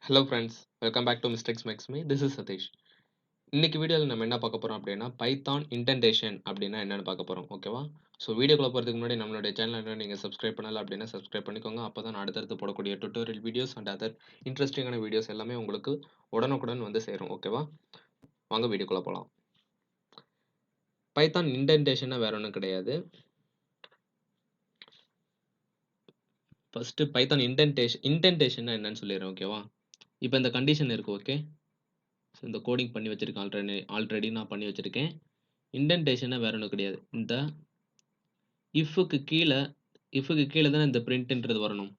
Hello friends, welcome back to mistakesmakesme. This is Sathish. இன்னைக்கு வீடியோவில் நம்ம என்ன பார்க்க போறோம் அப்படின்னா பைத்தான் இன்டென்டேஷன் அப்படின்னா என்னன்னு பார்க்க போறோம். ஓகேவா? ஸோ வீடியோக்குள்ள போகிறதுக்கு முன்னாடி நம்மளுடைய சேனல் என்ன நீங்கள் சப்ஸ்கிரைப் பண்ணல அப்படின்னா சப்ஸ்கிரைப் பண்ணிக்கோங்க. அப்போ தான் அடுத்தடுத்து போடக்கூடிய டுட்டோரியல் வீடியோஸ் அண்ட் அதர் இன்ட்ரெஸ்டிங்கான வீடியோஸ் எல்லாமே உங்களுக்கு உடனுக்குடன் வந்து சேரும். ஓகேவா? வாங்க வீடியோக்குள்ள போகலாம். பைத்தான் இன்டென்டேஷன்னா வேற ஒன்றும் கிடையாது. ஃபர்ஸ்ட் பைத்தான் இன்டென்டேஷன் என்னன்னு சொல்லிடுறேன். ஓகேவா? இப்போ இந்த கண்டிஷன் இருக்கு. ஓகே, ஸோ இந்த கோடிங் பண்ணி வச்சிருக்கேன். ஆல்ரெடி நான் பண்ணி வச்சிருக்கேன். இன்டென்டேஷனா வேற ஒன்றும் கிடையாது. இந்த இஃப்க்கு கீழே தானே இந்த பிரிண்ட்ன்றது வரணும்,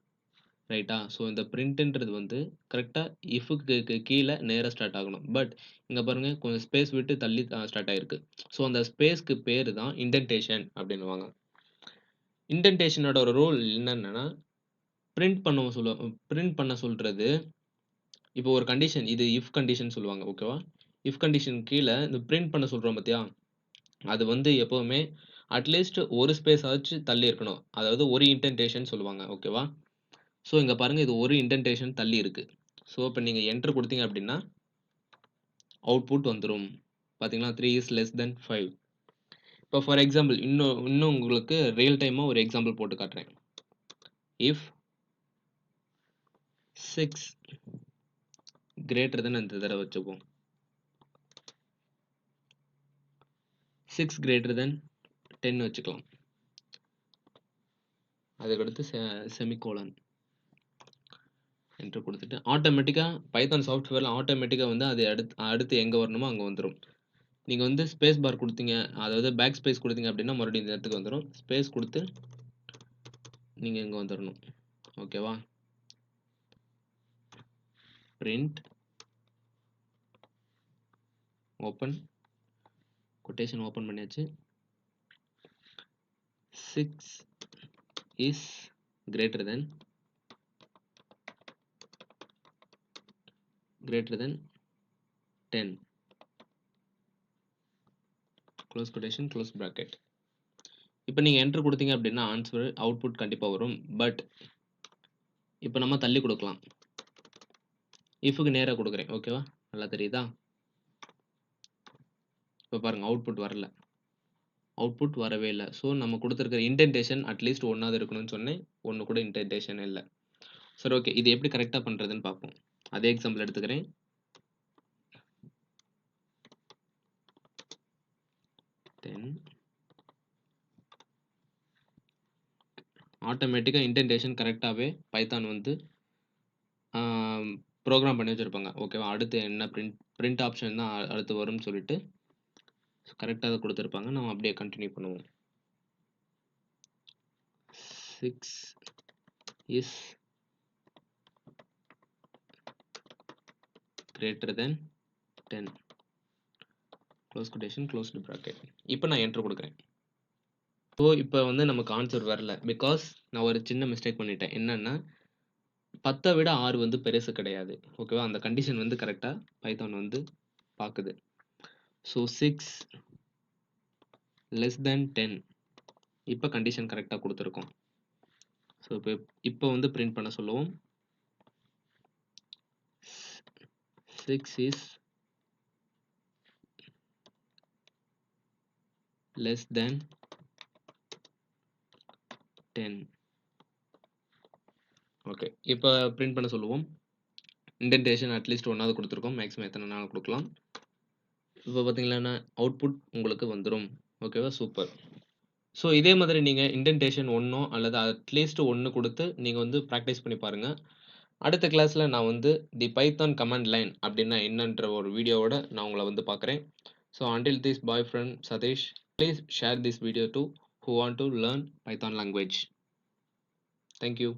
ரைட்டா? ஸோ இந்த பிரிண்ட்ன்றது வந்து கரெக்டாக இஃப்க்கு கீழே நேராக ஸ்டார்ட் ஆகணும். பட் இங்கே பாருங்க, கொஞ்சம் ஸ்பேஸ் விட்டு தள்ளி ஸ்டார்ட் ஆயிருக்கு. ஸோ அந்த ஸ்பேஸ்க்கு பேர் தான் இன்டென்டேஷன் அப்படின்னுவாங்க. இன்டென்டேஷனோட ஒரு ரூல் என்னன்னா, பிரிண்ட் பண்ண சொல்றது. இப்போ ஒரு கண்டிஷன், இது இஃப் கண்டிஷன் சொல்லுவாங்க. ஓகேவா? இஃப் கண்டிஷன் கீழே இந்த பிரிண்ட் பண்ண சொல்றோம் பார்த்தியா, அது வந்து எப்பவுமே அட்லீஸ்ட் ஒரு ஸ்பேஸ் ஆச்சு தள்ளி இருக்கணும். அதாவது ஒரு இன்டென்டேஷன் சொல்லுவாங்க. ஓகேவா? ஸோ இங்க பாருங்க, இது ஒரு இன்டென்டேஷன் தள்ளி இருக்கு. ஸோ இப்போ நீங்க என்டர் கொடுத்தீங்க அப்படின்னா அவுட்புட் வந்துடும். பாத்தீங்களா? 3 இஸ் லெஸ் தென் 5. இப்போ ஃபார் எக்ஸாம்பிள் இன்னும் உங்களுக்கு ரியல் டைமா ஒரு எக்ஸாம்பிள் போட்டு காட்டுறேன். இஃப் 6 கிரேட்டர் தென் அந்த தடவை வச்சுப்போம். 6 கிரேட்டர் தென் 10 வச்சுக்கலாம். அதுக்கடுத்து செமிகோலன் என்டர் கொடுத்துட்டு ஆட்டோமேட்டிக்காக பைத்தான் சாஃப்ட்வேரில் ஆட்டோமேட்டிக்காக வந்து அது அடுத்து எங்கே வரணுமோ அங்கே வந்துடும். நீங்கள் வந்து ஸ்பேஸ் பார் கொடுத்தீங்க, அதாவது பேக் ஸ்பேஸ் கொடுத்தீங்க அப்படின்னா மறுபடியும் இந்த இடத்துக்கு வந்துடும். ஸ்பேஸ் கொடுத்து நீங்கள் இங்கே வந்துடணும். ஓகேவா? பிரிண்ட் ஓப்பன் கொட்டேஷன் ஓப்பன் பண்ணியாச்சு. 6 is greater than 10. Close quotation close bracket. இப்போ நீங்கள் என்ட்ரு கொடுத்தீங்க அப்படின்னா ஆன்சர் அவுட்புட் கண்டிப்பாக வரும். பட் இப்போ நம்ம தள்ளி கொடுக்கலாம். இஃப்க்கு நேராக கொடுக்குறேன். ஓகேவா? நல்லா தெரியுதா? இப்போ பாருங்கள், அவுட்புட் வரவே இல்லை. ஸோ நம்ம கொடுத்துருக்கிற இன்டென்டேஷன் அட்லீஸ்ட் ஒன்றாவது இருக்கணும்னு சொன்னேன். ஒன்று கூட இன்டென்டேஷன் இல்லை. சரி, ஓகே, இது எப்படி கரெக்டாக பண்ணுறதுன்னு பார்ப்போம். அதே எக்ஸாம்பிள் எடுத்துக்கிறேன். 10 ஆட்டோமேட்டிக்காக இன்டென்டேஷன் கரெக்டாகவே பைத்தான் வந்து ப்ரோக்ராம் பண்ணி வச்சுருப்பாங்க. ஓகேவா? அடுத்து என்ன பிரிண்ட் ஆப்ஷன் தான் அடுத்து வரும்னு சொல்லிட்டு கரெக்டாக அதை கொடுத்துருப்பாங்க. நம்ம அப்படியே கண்டினியூ பண்ணுவோம். 6 is greater than 10. Close quotation closed bracket. இப்போ நான் என்ட்ரு கொடுக்குறேன். ஸோ இப்போ வந்து நமக்கு ஆன்சர் வரல. பிகாஸ் நான் ஒரு சின்ன மிஸ்டேக் பண்ணிட்டேன். என்னன்னா 10 விட 6 வந்து பெருசு கிடையாது. ஓகேவா? அந்த கண்டிஷன் வந்து கரெக்டாக பைத்தான் வந்து பார்க்குது. So 6 less than 10. இப்போ கண்டிஷன் கரெக்டாக கொடுத்துருக்கோம். ஸோ இப்போ வந்து பிரிண்ட் பண்ண சொல்லுவோம். 6 இஸ் less than 10. ஓகே, இப்போ பிரிண்ட் பண்ண சொல்லுவோம். இன்டென்டேஷன் அட்லீஸ்ட் ஒன்றாவது கொடுத்துருக்கோம். மேக்ஸிமம் எத்தனை நாள் கொடுக்கலாம். இப்போ பார்த்தீங்கன்னா அவுட்புட் உங்களுக்கு வந்துடும். ஓகேவா? சூப்பர். ஸோ இதே மாதிரி நீங்கள் இன்டென்டேஷன் ஒன்றோ அல்லது அட்லீஸ்ட் ஒன்று கொடுத்து நீங்கள் வந்து ப்ராக்டிஸ் பண்ணி பாருங்கள். அடுத்த கிளாஸில் நான் வந்து தி பைத்தான் கமாண்ட் லைன் அப்படின்னா என்னன்ற ஒரு வீடியோவோட நான் உங்களை வந்து பார்க்குறேன். So until this, bye from Sathish. Please share this video to who want to learn Python language. Thank you.